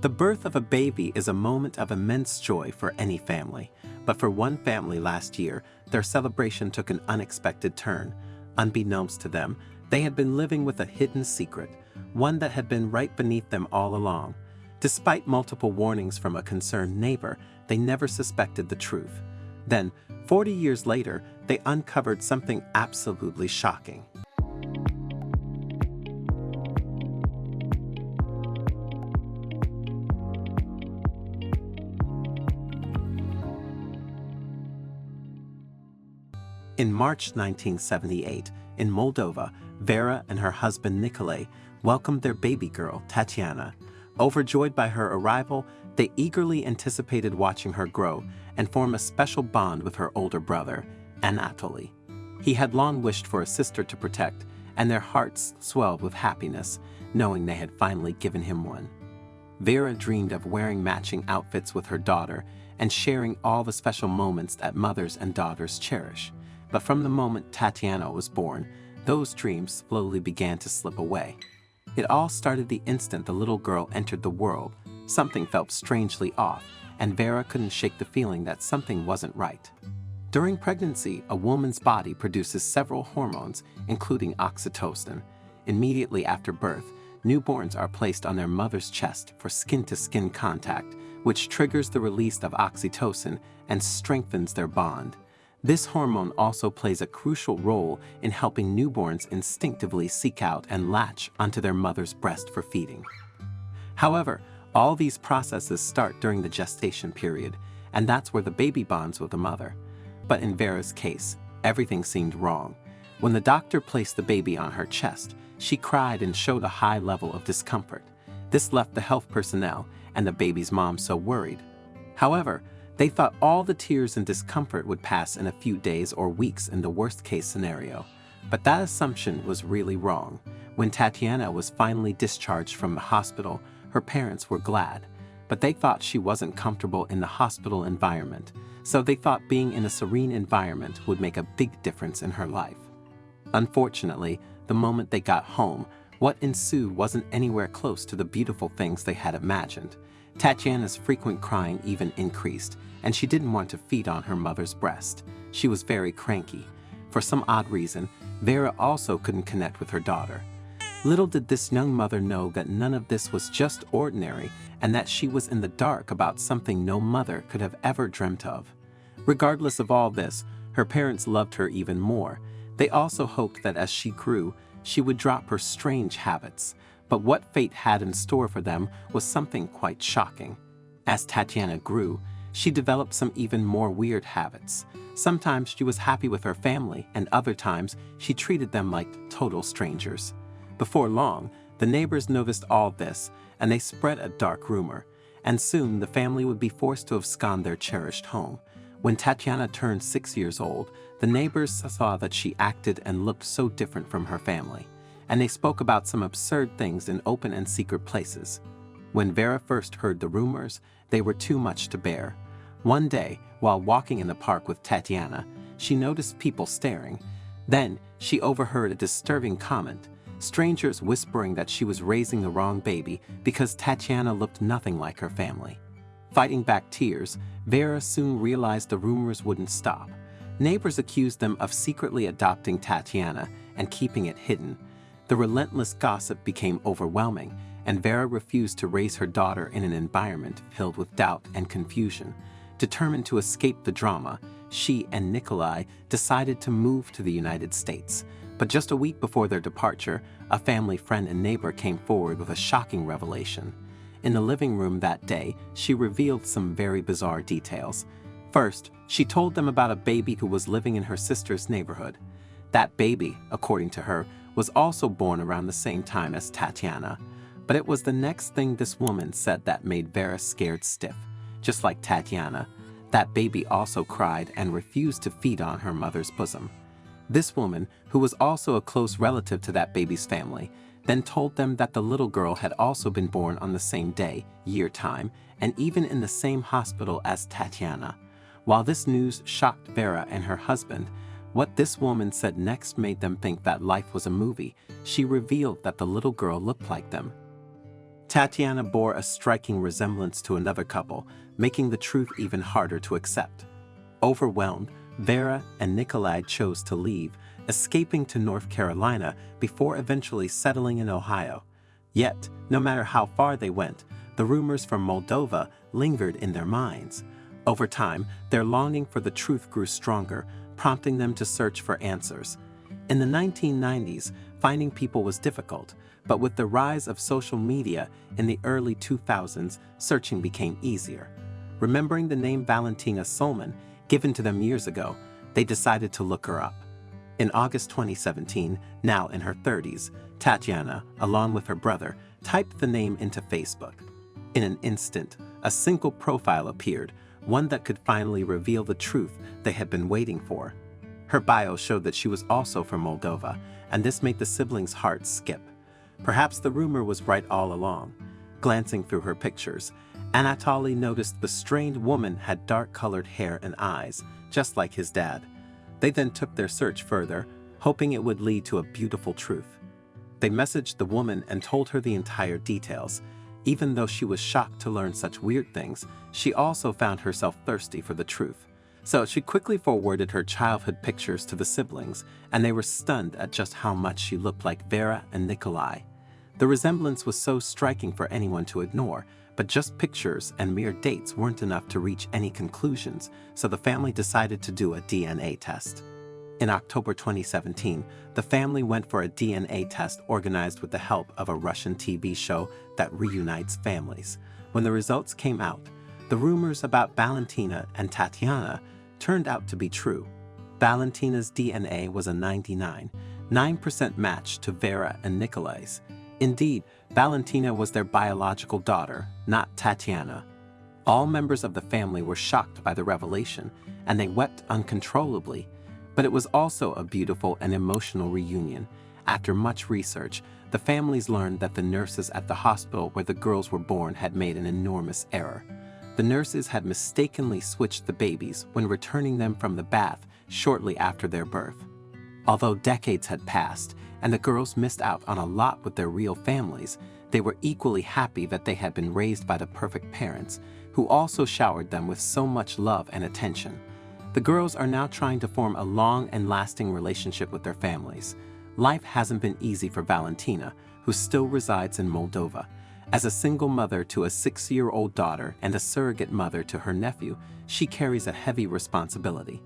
The birth of a baby is a moment of immense joy for any family, but for one family last year, their celebration took an unexpected turn. Unbeknownst to them, they had been living with a hidden secret, one that had been right beneath them all along. Despite multiple warnings from a concerned neighbor, they never suspected the truth. Then, 40 years later, they uncovered something absolutely shocking. In March 1978, in Moldova, Vera and her husband Nikolai welcomed their baby girl, Tatiana. Overjoyed by her arrival, they eagerly anticipated watching her grow and form a special bond with her older brother, Anatoly. He had long wished for a sister to protect, and their hearts swelled with happiness, knowing they had finally given him one. Vera dreamed of wearing matching outfits with her daughter and sharing all the special moments that mothers and daughters cherish. But from the moment Tatiana was born, those dreams slowly began to slip away. It all started the instant the little girl entered the world. Something felt strangely off, and Vera couldn't shake the feeling that something wasn't right. During pregnancy, a woman's body produces several hormones, including oxytocin. Immediately after birth, newborns are placed on their mother's chest for skin-to-skin contact, which triggers the release of oxytocin and strengthens their bond. This hormone also plays a crucial role in helping newborns instinctively seek out and latch onto their mother's breast for feeding. However, all these processes start during the gestation period, and that's where the baby bonds with the mother. But in Vera's case, everything seemed wrong. When the doctor placed the baby on her chest, she cried and showed a high level of discomfort. This left the health personnel and the baby's mom so worried. However, they thought all the tears and discomfort would pass in a few days or weeks in the worst-case scenario. But that assumption was really wrong. When Tatiana was finally discharged from the hospital, her parents were glad. But they thought she wasn't comfortable in the hospital environment, so they thought being in a serene environment would make a big difference in her life. Unfortunately, the moment they got home, what ensued wasn't anywhere close to the beautiful things they had imagined. Tatiana's frequent crying even increased, and she didn't want to feed on her mother's breast. She was very cranky. For some odd reason, Vera also couldn't connect with her daughter. Little did this young mother know that none of this was just ordinary, and that she was in the dark about something no mother could have ever dreamt of. Regardless of all this, her parents loved her even more. They also hoped that as she grew, she would drop her strange habits. But what fate had in store for them was something quite shocking. As Tatiana grew, she developed some even more weird habits. Sometimes she was happy with her family, and other times she treated them like total strangers. Before long, the neighbors noticed all this, and they spread a dark rumor. And soon the family would be forced to abscond their cherished home. When Tatiana turned 6 years old, the neighbors saw that she acted and looked so different from her family, and they spoke about some absurd things in open and secret places. When Vera first heard the rumors, they were too much to bear. One day, while walking in the park with Tatiana, she noticed people staring. Then, she overheard a disturbing comment, strangers whispering that she was raising the wrong baby because Tatiana looked nothing like her family. Fighting back tears, Vera soon realized the rumors wouldn't stop. Neighbors accused them of secretly adopting Tatiana and keeping it hidden. The relentless gossip became overwhelming, and Vera refused to raise her daughter in an environment filled with doubt and confusion. Determined to escape the drama, she and Nikolai decided to move to the United States. But just a week before their departure, a family friend and neighbor came forward with a shocking revelation. In the living room that day, she revealed some very bizarre details. First, she told them about a baby who was living in her sister's neighborhood. That baby, according to her, was also born around the same time as Tatiana. But it was the next thing this woman said that made Vera scared stiff. Just like Tatiana, that baby also cried and refused to feed on her mother's bosom. This woman, who was also a close relative to that baby's family, then told them that the little girl had also been born on the same day, year time, and even in the same hospital as Tatiana. While this news shocked Vera and her husband, what this woman said next made them think that life was a movie. She revealed that the little girl looked like them. Tatiana bore a striking resemblance to another couple, making the truth even harder to accept. Overwhelmed, Vera and Nikolai chose to leave, escaping to North Carolina before eventually settling in Ohio. Yet, no matter how far they went, the rumors from Moldova lingered in their minds. Over time, their longing for the truth grew stronger, prompting them to search for answers. In the 1990s, finding people was difficult, but with the rise of social media in the early 2000s, searching became easier. Remembering the name Valentina Solman, given to them years ago, they decided to look her up. In August 2017, now in her 30s, Tatiana, along with her brother, typed the name into Facebook. In an instant, a single profile appeared, one that could finally reveal the truth they had been waiting for. Her bio showed that she was also from Moldova, and this made the siblings' hearts skip. Perhaps the rumor was right all along. Glancing through her pictures, Anatoly noticed the strained woman had dark-colored hair and eyes, just like his dad. They then took their search further, hoping it would lead to a beautiful truth. They messaged the woman and told her the entire details. Even though she was shocked to learn such weird things, she also found herself thirsty for the truth. So she quickly forwarded her childhood pictures to the siblings, and they were stunned at just how much she looked like Vera and Nikolai. The resemblance was so striking for anyone to ignore, but just pictures and mere dates weren't enough to reach any conclusions, so the family decided to do a DNA test. In October 2017, the family went for a DNA test organized with the help of a Russian TV show that reunites families. When the results came out, the rumors about Valentina and Tatiana turned out to be true. Valentina's DNA was a 99.9% match to Vera and Nikolai's. Indeed, Valentina was their biological daughter, not Tatiana. All members of the family were shocked by the revelation, and they wept uncontrollably. But it was also a beautiful and emotional reunion. After much research, the families learned that the nurses at the hospital where the girls were born had made an enormous error. The nurses had mistakenly switched the babies when returning them from the bath shortly after their birth. Although decades had passed and the girls missed out on a lot with their real families, they were equally happy that they had been raised by the perfect parents, who also showered them with so much love and attention. The girls are now trying to form a long and lasting relationship with their families. Life hasn't been easy for Valentina, who still resides in Moldova. As a single mother to a 6-year-old daughter and a surrogate mother to her nephew, she carries a heavy responsibility.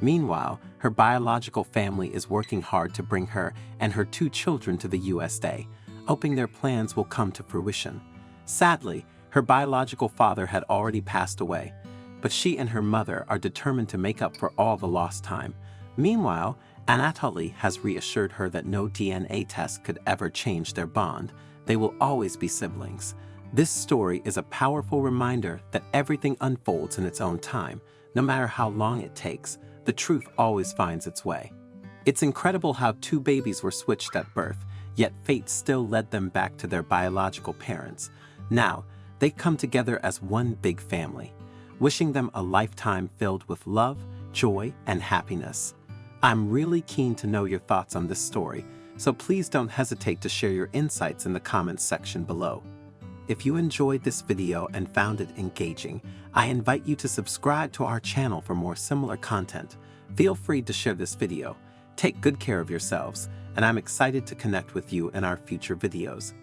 Meanwhile, her biological family is working hard to bring her and her 2 children to the USA, hoping their plans will come to fruition. Sadly, her biological father had already passed away, but she and her mother are determined to make up for all the lost time. Meanwhile, Anatoly has reassured her that no DNA test could ever change their bond. They will always be siblings. This story is a powerful reminder that everything unfolds in its own time. No matter how long it takes, the truth always finds its way. It's incredible how 2 babies were switched at birth, yet fate still led them back to their biological parents. Now, they come together as one big family, wishing them a lifetime filled with love, joy, and happiness. I'm really keen to know your thoughts on this story, so please don't hesitate to share your insights in the comments section below. If you enjoyed this video and found it engaging, I invite you to subscribe to our channel for more similar content. Feel free to share this video. Take good care of yourselves, and I'm excited to connect with you in our future videos.